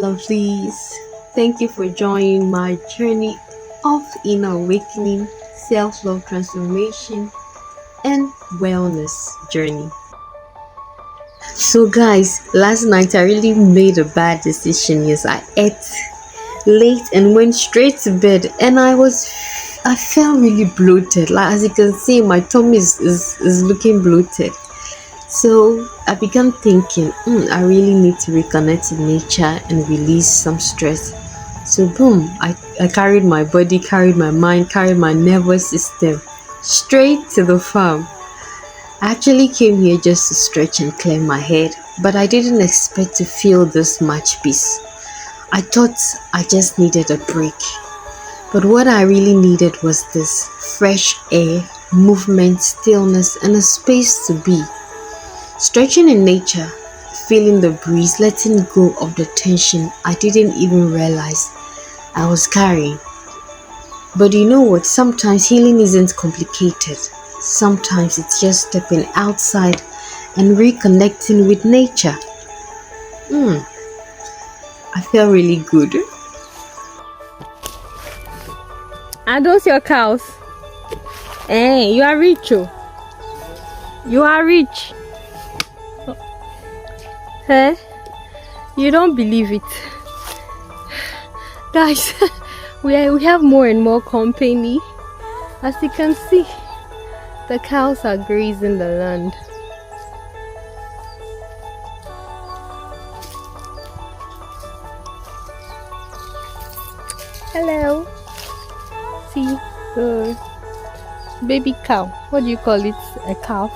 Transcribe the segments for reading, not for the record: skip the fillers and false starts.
lovelies. Thank you for joining my journey of inner awakening, self love transformation, and wellness journey. So, guys, last night I really made a bad decision. Yes, I ate late and went straight to bed, and I felt really bloated. Like, as you can see, my tummy is looking bloated. So I began thinking, I really need to reconnect with nature and release some stress. So boom, I carried my body, carried my mind, carried my nervous system straight to the farm. I actually came here just to stretch and clear my head, but I didn't expect to feel this much peace. I thought I just needed a break. But what I really needed was this fresh air, movement, stillness, and a space to be. Stretching in nature, feeling the breeze, letting go of the tension I didn't even realize I was carrying. But you know what? Sometimes healing isn't complicated. Sometimes it's just stepping outside and reconnecting with nature. I felt really good. Are those your cows? Hey, you are rich, oh. You are rich. Hey, you don't believe it, guys. we have more and more company. As you can see, the cows are grazing the land. Hello. See the baby cow. What do you call it? A calf?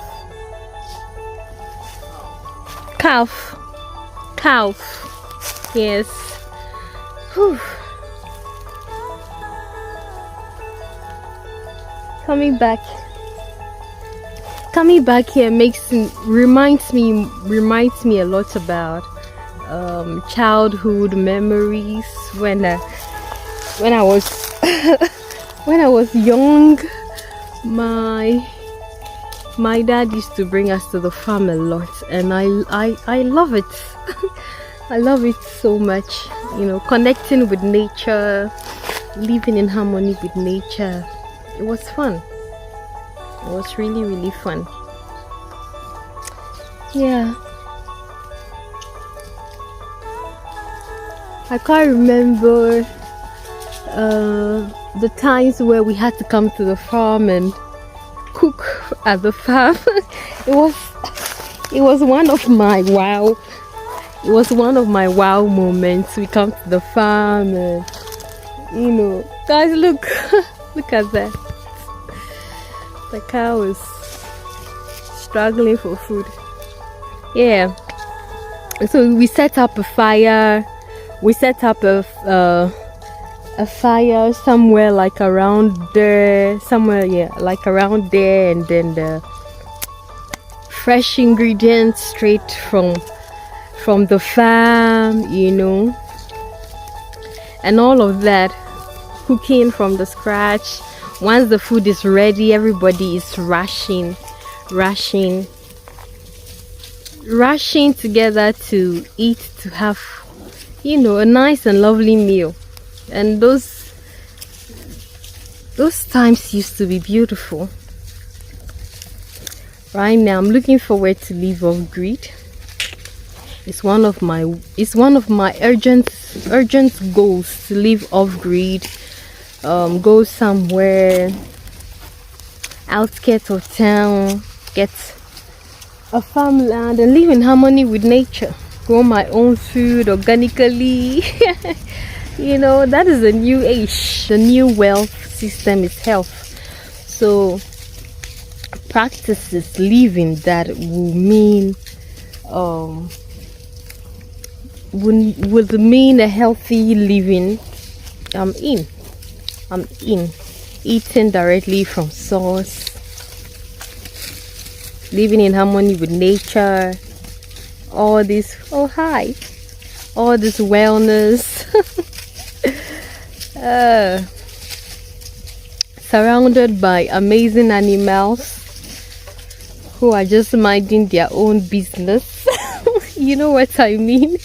Calf. Yes. Whew. Coming back here reminds me a lot about childhood memories when I was when I was young. My dad used to bring us to the farm a lot, and I love it. I love it so much. You know, connecting with nature, living in harmony with nature. It was fun. It was really, really fun. Yeah. I can't remember the times where we had to come to the farm and cook at the farm. It was one of my wow moments. We come to the farm and, you know, guys, look look at that. The cow is struggling for food. Yeah. So we set up a fire. We set up a fire somewhere like around there, around there, and then the fresh ingredients straight from the farm, you know, and all of that, cooking from the scratch. Once the food is ready, everybody is rushing together to eat, to have, you know, a nice and lovely meal. And those times used to be beautiful. Right now I'm looking forward to live off grid. It's one of my urgent goals to live off grid. Go somewhere outskirts of town, get a farmland and live in harmony with nature. Grow my own food organically. You know, that is the new age. The new wealth system is health. So practices living that will mean would mean a healthy living. I'm in eating directly from source, living in harmony with nature, all this wellness. Surrounded by amazing animals who are just minding their own business. You know what I mean?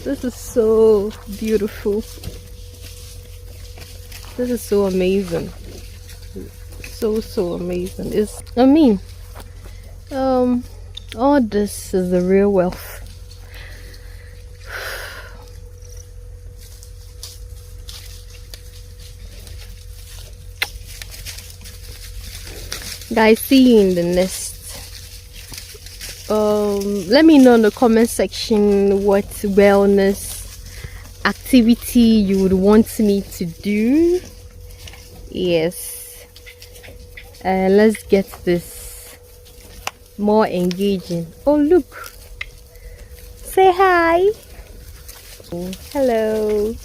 This is so beautiful. This is so amazing. So amazing. Um all this is the real wealth. Guys, see you in the next. Let me know in the comment section what wellness activity you would want me to do. Yes, let's get this more engaging. Oh, look, say hi. Oh, hello.